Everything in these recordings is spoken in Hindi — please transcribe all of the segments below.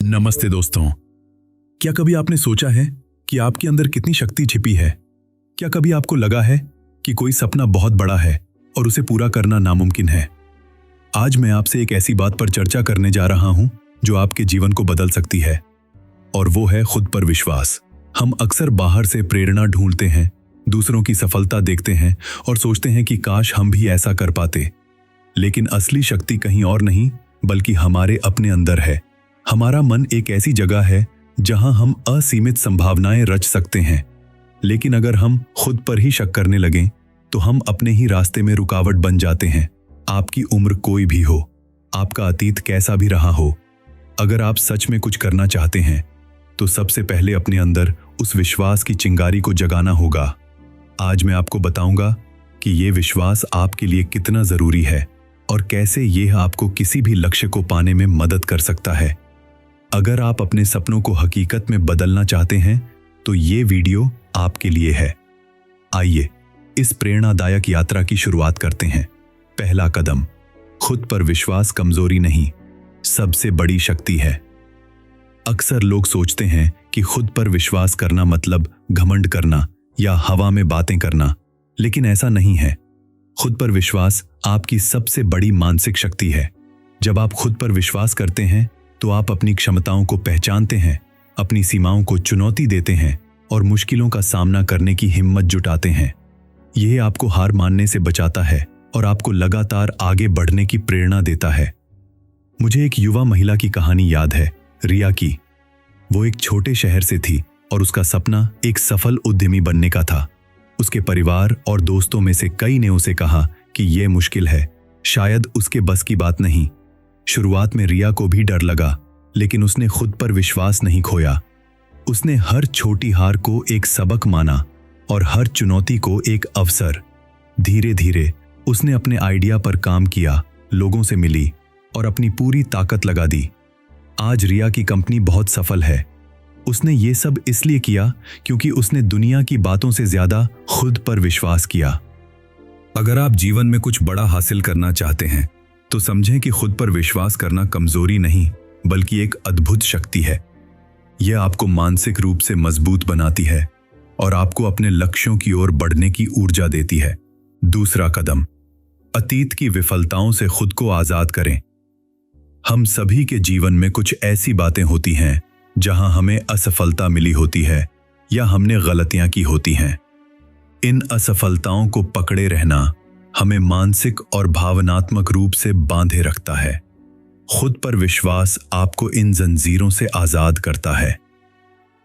नमस्ते दोस्तों। क्या कभी आपने सोचा है कि आपके अंदर कितनी शक्ति छिपी है? क्या कभी आपको लगा है कि कोई सपना बहुत बड़ा है और उसे पूरा करना नामुमकिन है? आज मैं आपसे एक ऐसी बात पर चर्चा करने जा रहा हूं जो आपके जीवन को बदल सकती है, और वो है खुद पर विश्वास। हम अक्सर बाहर से प्रेरणा ढूंढते हैं, दूसरों की सफलता देखते हैं और सोचते हैं कि काश हम भी ऐसा कर पाते। लेकिन असली शक्ति कहीं और नहीं बल्कि हमारे अपने अंदर है। हमारा मन एक ऐसी जगह है जहां हम असीमित संभावनाएं रच सकते हैं। लेकिन अगर हम खुद पर ही शक करने लगें तो हम अपने ही रास्ते में रुकावट बन जाते हैं। आपकी उम्र कोई भी हो, आपका अतीत कैसा भी रहा हो, अगर आप सच में कुछ करना चाहते हैं तो सबसे पहले अपने अंदर उस विश्वास की चिंगारी को जगाना होगा। आज मैं आपको बताऊंगा कि ये विश्वास आपके लिए कितना जरूरी है और कैसे यह आपको किसी भी लक्ष्य को पाने में मदद कर सकता है। अगर आप अपने सपनों को हकीकत में बदलना चाहते हैं तो ये वीडियो आपके लिए है। आइए इस प्रेरणादायक यात्रा की शुरुआत करते हैं। पहला कदम, खुद पर विश्वास कमजोरी नहीं, सबसे बड़ी शक्ति है। अक्सर लोग सोचते हैं कि खुद पर विश्वास करना मतलब घमंड करना या हवा में बातें करना, लेकिन ऐसा नहीं है। खुद पर विश्वास आपकी सबसे बड़ी मानसिक शक्ति है। जब आप खुद पर विश्वास करते हैं तो आप अपनी क्षमताओं को पहचानते हैं, अपनी सीमाओं को चुनौती देते हैं और मुश्किलों का सामना करने की हिम्मत जुटाते हैं। यह आपको हार मानने से बचाता है और आपको लगातार आगे बढ़ने की प्रेरणा देता है। मुझे एक युवा महिला की कहानी याद है, रिया की। वो एक छोटे शहर से थी और उसका सपना एक सफल उद्यमी बनने का था। उसके परिवार और दोस्तों में से कई ने उसे कहा कि यह मुश्किल है, शायद उसके बस की बात नहीं। शुरुआत में रिया को भी डर लगा, लेकिन उसने खुद पर विश्वास नहीं खोया। उसने हर छोटी हार को एक सबक माना और हर चुनौती को एक अवसर। धीरे धीरे उसने अपने आइडिया पर काम किया, लोगों से मिली और अपनी पूरी ताकत लगा दी। आज रिया की कंपनी बहुत सफल है। उसने ये सब इसलिए किया क्योंकि उसने दुनिया की बातों से ज्यादा खुद पर विश्वास किया। अगर आप जीवन में कुछ बड़ा हासिल करना चाहते हैं तो समझें कि खुद पर विश्वास करना कमजोरी नहीं बल्कि एक अद्भुत शक्ति है। यह आपको मानसिक रूप से मजबूत बनाती है और आपको अपने लक्ष्यों की ओर बढ़ने की ऊर्जा देती है। दूसरा कदम, अतीत की विफलताओं से खुद को आजाद करें। हम सभी के जीवन में कुछ ऐसी बातें होती हैं जहां हमें असफलता मिली होती है या हमने गलतियां की होती हैं। इन असफलताओं को पकड़े रहना हमें मानसिक और भावनात्मक रूप से बांधे रखता है। खुद पर विश्वास आपको इन जंजीरों से आजाद करता है।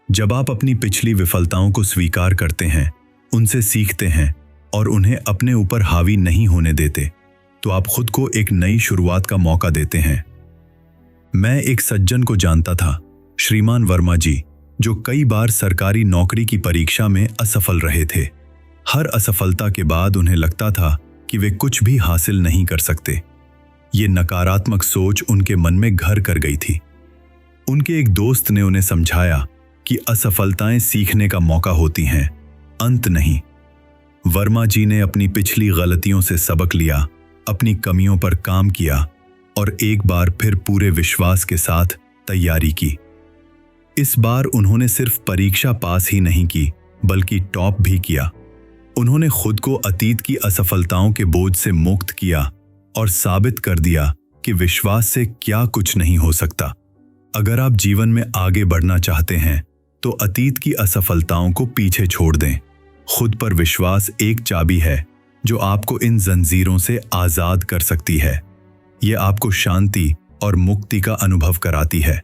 जब आप अपनी पिछली विफलताओं को स्वीकार करते हैं, उनसे सीखते हैं और उन्हें अपने ऊपर हावी नहीं होने देते, तो आप खुद को एक नई शुरुआत का मौका देते हैं। मैं एक सज्जन को जानता था, श्रीमान वर्मा जी, जो कई बार सरकारी नौकरी की परीक्षा में असफल रहे थे। हर असफलता के बाद उन्हें लगता था कि वे कुछ भी हासिल नहीं कर सकते। ये नकारात्मक सोच उनके मन में घर कर गई थी। उनके एक दोस्त ने उन्हें समझाया कि असफलताएं सीखने का मौका होती हैं, अंत नहीं। वर्मा जी ने अपनी पिछली गलतियों से सबक लिया, अपनी कमियों पर काम किया और एक बार फिर पूरे विश्वास के साथ तैयारी की। इस बार उन्होंने सिर्फ परीक्षा पास ही नहीं की बल्कि टॉप भी किया। उन्होंने खुद को अतीत की असफलताओं के बोझ से मुक्त किया और साबित कर दिया कि विश्वास से क्या कुछ नहीं हो सकता। अगर आप जीवन में आगे बढ़ना चाहते हैं तो अतीत की असफलताओं को पीछे छोड़ दें। खुद पर विश्वास एक चाबी है जो आपको इन जंजीरों से आजाद कर सकती है। यह आपको शांति और मुक्ति का अनुभव कराती है।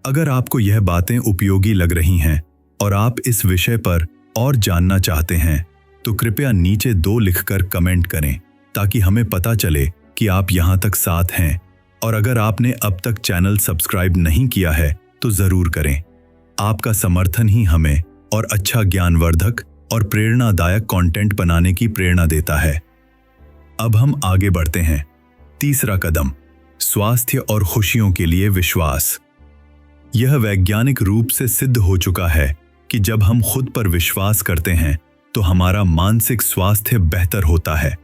अगर आपको यह बातें उपयोगी लग रही हैं और आप इस विषय पर और जानना चाहते हैं तो कृपया नीचे 2 लिखकर कमेंट करें ताकि हमें पता चले कि आप यहां तक साथ हैं। और अगर आपने अब तक चैनल सब्सक्राइब नहीं किया है तो जरूर करें। आपका समर्थन ही हमें और अच्छा ज्ञानवर्धक और प्रेरणादायक कंटेंट बनाने की प्रेरणा देता है। अब हम आगे बढ़ते हैं। तीसरा कदम, स्वास्थ्य और खुशियों के लिए विश्वास। यह वैज्ञानिक रूप से सिद्ध हो चुका है कि जब हम खुद पर विश्वास करते हैं तो हमारा मानसिक स्वास्थ्य बेहतर होता है।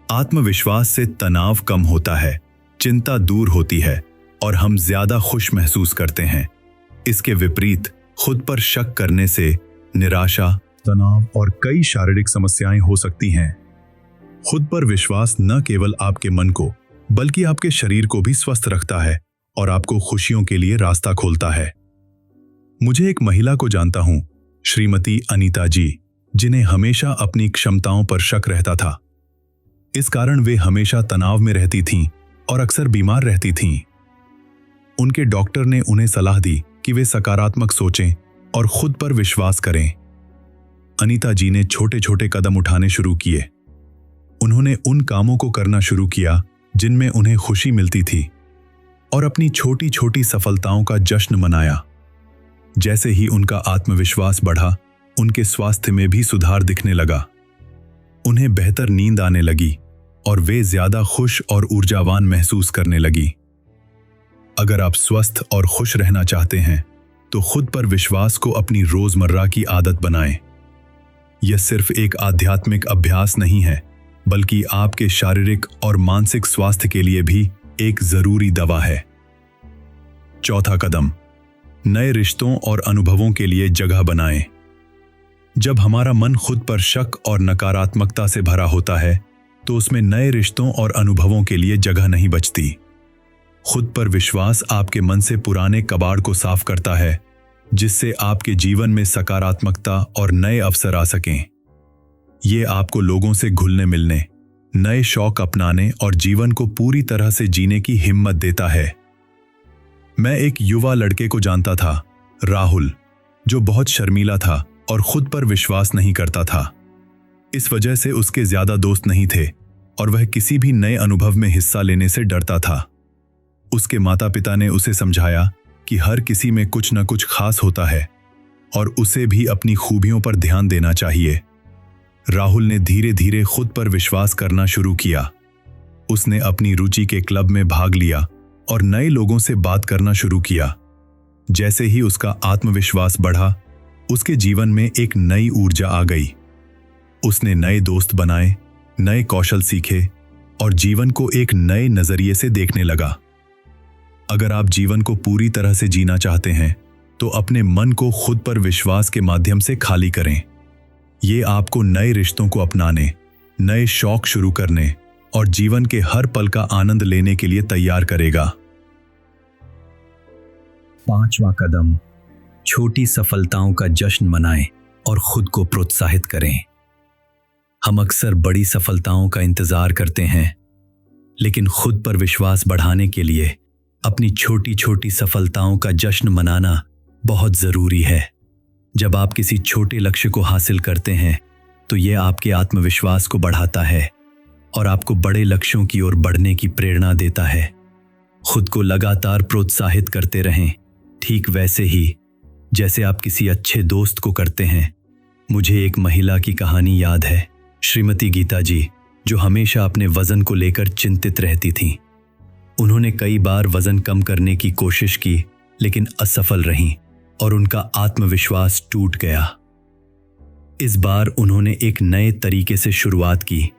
आत्मविश्वास से तनाव कम होता है, चिंता दूर होती है और हम ज्यादा खुश महसूस करते हैं। इसके विपरीत खुद पर शक करने से निराशा, तनाव और कई शारीरिक समस्याएं हो सकती हैं। खुद पर विश्वास न केवल आपके मन को बल्कि आपके शरीर को भी स्वस्थ रखता है और आपको खुशियों के लिए रास्ता खोलता है। मुझे एक महिला को जानता हूं, श्रीमती अनीता जी, जिन्हें हमेशा अपनी क्षमताओं पर शक रहता था। इस कारण वे हमेशा तनाव में रहती थीं और अक्सर बीमार रहती थीं। उनके डॉक्टर ने उन्हें सलाह दी कि वे सकारात्मक सोचें और खुद पर विश्वास करें। अनीता जी ने छोटे छोटे कदम उठाने शुरू किए। उन्होंने उन कामों को करना शुरू किया जिनमें उन्हें खुशी मिलती थी और अपनी छोटी छोटी सफलताओं का जश्न मनाया। जैसे ही उनका आत्मविश्वास बढ़ा, उनके स्वास्थ्य में भी सुधार दिखने लगा। उन्हें बेहतर नींद आने लगी और वे ज्यादा खुश और ऊर्जावान महसूस करने लगी। अगर आप स्वस्थ और खुश रहना चाहते हैं तो खुद पर विश्वास को अपनी रोजमर्रा की आदत बनाएं। यह सिर्फ एक आध्यात्मिक अभ्यास नहीं है, बल्कि आपके शारीरिक और मानसिक स्वास्थ्य के लिए भी एक जरूरी दवा है। चौथा कदम, नए रिश्तों और अनुभवों के लिए जगह बनाएं। जब हमारा मन खुद पर शक और नकारात्मकता से भरा होता है तो उसमें नए रिश्तों और अनुभवों के लिए जगह नहीं बचती। खुद पर विश्वास आपके मन से पुराने कबाड़ को साफ करता है, जिससे आपके जीवन में सकारात्मकता और नए अवसर आ सकें। ये आपको लोगों से घुलने मिलने, नए शौक अपनाने और जीवन को पूरी तरह से जीने की हिम्मत देता है। मैं एक युवा लड़के को जानता था, राहुल, जो बहुत शर्मीला था और खुद पर विश्वास नहीं करता था। इस वजह से उसके ज्यादा दोस्त नहीं थे और वह किसी भी नए अनुभव में हिस्सा लेने से डरता था। उसके माता पिता ने उसे समझाया कि हर किसी में कुछ न कुछ खास होता है और उसे भी अपनी खूबियों पर ध्यान देना चाहिए। राहुल ने धीरे धीरे खुद पर विश्वास करना शुरू किया। उसने अपनी रुचि के क्लब में भाग लिया और नए लोगों से बात करना शुरू किया। जैसे ही उसका आत्मविश्वास बढ़ा, उसके जीवन में एक नई ऊर्जा आ गई। उसने नए दोस्त बनाए, नए कौशल सीखे और जीवन को एक नए नजरिए से देखने लगा। अगर आप जीवन को पूरी तरह से जीना चाहते हैं तो अपने मन को खुद पर विश्वास के माध्यम से खाली करें। ये आपको नए रिश्तों को अपनाने, नए शौक शुरू करने और जीवन के हर पल का आनंद लेने के लिए तैयार करेगा। पांचवा कदम, छोटी सफलताओं का जश्न मनाएं और खुद को प्रोत्साहित करें। हम अक्सर बड़ी सफलताओं का इंतजार करते हैं, लेकिन खुद पर विश्वास बढ़ाने के लिए अपनी छोटी छोटी सफलताओं का जश्न मनाना बहुत जरूरी है। जब आप किसी छोटे लक्ष्य को हासिल करते हैं तो यह आपके आत्मविश्वास को बढ़ाता है और आपको बड़े लक्ष्यों की ओर बढ़ने की प्रेरणा देता है। खुद को लगातार प्रोत्साहित करते रहें, ठीक वैसे ही जैसे आप किसी अच्छे दोस्त को करते हैं। मुझे एक महिला की कहानी याद है, श्रीमती गीता जी, जो हमेशा अपने वजन को लेकर चिंतित रहती थीं। उन्होंने कई बार वजन कम करने की कोशिश की, लेकिन असफल रहीं और उनका आत्मविश्वास टूट गया। इस बार उन्होंने एक नए तरीके से शुरुआत की।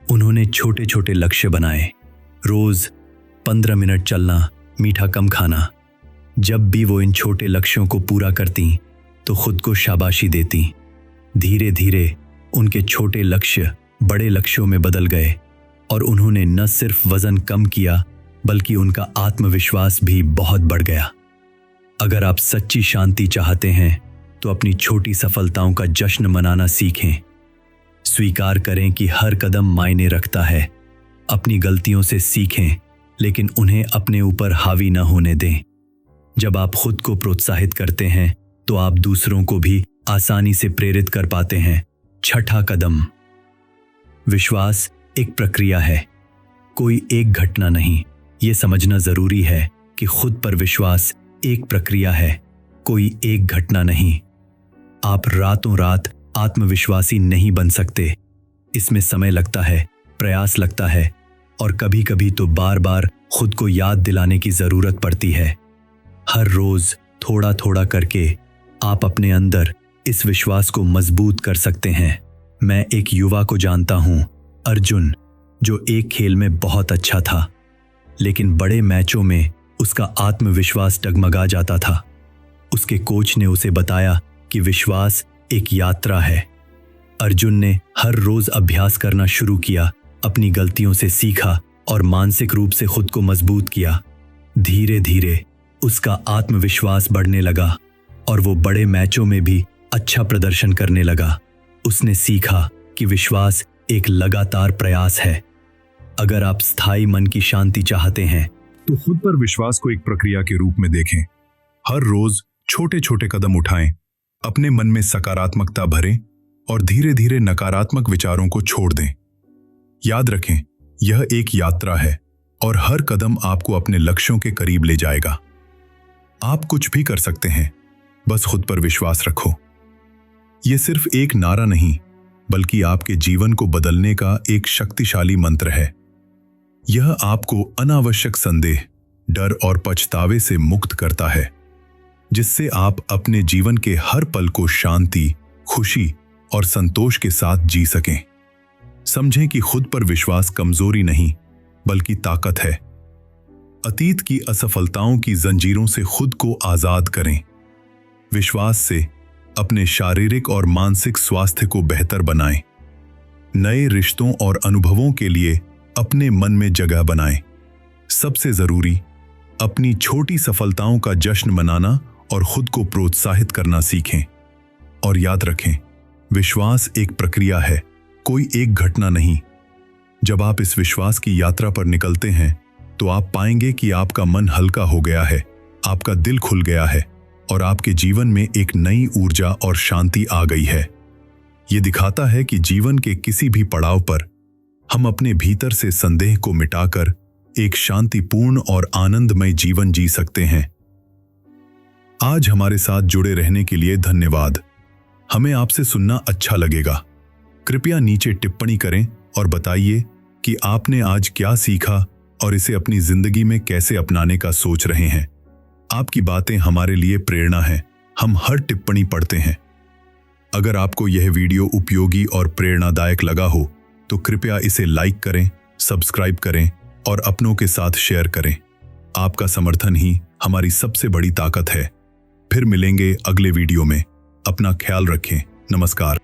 उन्होंने छोटे छोटे लक्ष्य बनाए, रोज 15 मिनट चलना, मीठा कम खाना। जब भी वो इन छोटे लक्ष्यों को पूरा करती तो खुद को शाबाशी देती। धीरे धीरे उनके छोटे लक्ष्य बड़े लक्ष्यों में बदल गए और उन्होंने न सिर्फ वजन कम किया बल्कि उनका आत्मविश्वास भी बहुत बढ़ गया। अगर आप सच्ची शांति चाहते हैं तो अपनी छोटी सफलताओं का जश्न मनाना सीखें। स्वीकार करें कि हर कदम मायने रखता है। अपनी गलतियों से सीखें, लेकिन उन्हें अपने ऊपर हावी न होने दें। जब आप खुद को प्रोत्साहित करते हैं तो आप दूसरों को भी आसानी से प्रेरित कर पाते हैं। छठा कदम, विश्वास एक प्रक्रिया है, कोई एक घटना नहीं। ये समझना जरूरी है कि खुद पर विश्वास एक प्रक्रिया है, कोई एक घटना नहीं। आप रातों रात आत्मविश्वासी नहीं बन सकते। इसमें समय लगता है, प्रयास लगता है और कभी कभी तो बार बार खुद को याद दिलाने की जरूरत पड़ती है। हर रोज थोड़ा थोड़ा करके आप अपने अंदर इस विश्वास को मजबूत कर सकते हैं। मैं एक युवा को जानता हूं, अर्जुन, जो एक खेल में बहुत अच्छा था, लेकिन बड़े मैचों में उसका आत्मविश्वास डगमगा जाता था। उसके कोच ने उसे बताया कि विश्वास एक यात्रा है। अर्जुन ने हर रोज अभ्यास करना शुरू किया, अपनी गलतियों से सीखा और मानसिक रूप से खुद को मजबूत किया। धीरे धीरे उसका आत्मविश्वास बढ़ने लगा और वो बड़े मैचों में भी अच्छा प्रदर्शन करने लगा। उसने सीखा कि विश्वास एक लगातार प्रयास है। अगर आप स्थायी मन की शांति चाहते हैं तो खुद पर विश्वास को एक प्रक्रिया के रूप में देखें। हर रोज छोटे छोटे कदम उठाएं, अपने मन में सकारात्मकता भरें और धीरे धीरे नकारात्मक विचारों को छोड़ दें। याद रखें, यह एक यात्रा है और हर कदम आपको अपने लक्ष्यों के करीब ले जाएगा। आप कुछ भी कर सकते हैं, बस खुद पर विश्वास रखो। यह सिर्फ एक नारा नहीं, बल्कि आपके जीवन को बदलने का एक शक्तिशाली मंत्र है। यह आपको अनावश्यक संदेह, डर और पछतावे से मुक्त करता है, जिससे आप अपने जीवन के हर पल को शांति, खुशी और संतोष के साथ जी सकें। समझें कि खुद पर विश्वास कमजोरी नहीं, बल्कि ताकत है। अतीत की असफलताओं की जंजीरों से खुद को आजाद करें। विश्वास से अपने शारीरिक और मानसिक स्वास्थ्य को बेहतर बनाएं। नए रिश्तों और अनुभवों के लिए अपने मन में जगह बनाएं। सबसे जरूरी, अपनी छोटी सफलताओं का जश्न मनाना और खुद को प्रोत्साहित करना सीखें। और याद रखें, विश्वास एक प्रक्रिया है, कोई एक घटना नहीं। जब आप इस विश्वास की यात्रा पर निकलते हैं तो आप पाएंगे कि आपका मन हल्का हो गया है, आपका दिल खुल गया है और आपके जीवन में एक नई ऊर्जा और शांति आ गई है। ये दिखाता है कि जीवन के किसी भी पड़ाव पर हम अपने भीतर से संदेह को मिटाकर एक शांतिपूर्ण और आनंदमय जीवन जी सकते हैं। आज हमारे साथ जुड़े रहने के लिए धन्यवाद। हमें आपसे सुनना अच्छा लगेगा। कृपया नीचे टिप्पणी करें और बताइए कि आपने आज क्या सीखा और इसे अपनी जिंदगी में कैसे अपनाने का सोच रहे हैं। आपकी बातें हमारे लिए प्रेरणा है। हम हर टिप्पणी पढ़ते हैं। अगर आपको यह वीडियो उपयोगी और प्रेरणादायक लगा हो तो कृपया इसे लाइक करें, सब्सक्राइब करें और अपनों के साथ शेयर करें। आपका समर्थन ही हमारी सबसे बड़ी ताकत है। फिर मिलेंगे अगले वीडियो में। अपना ख्याल रखें। नमस्कार।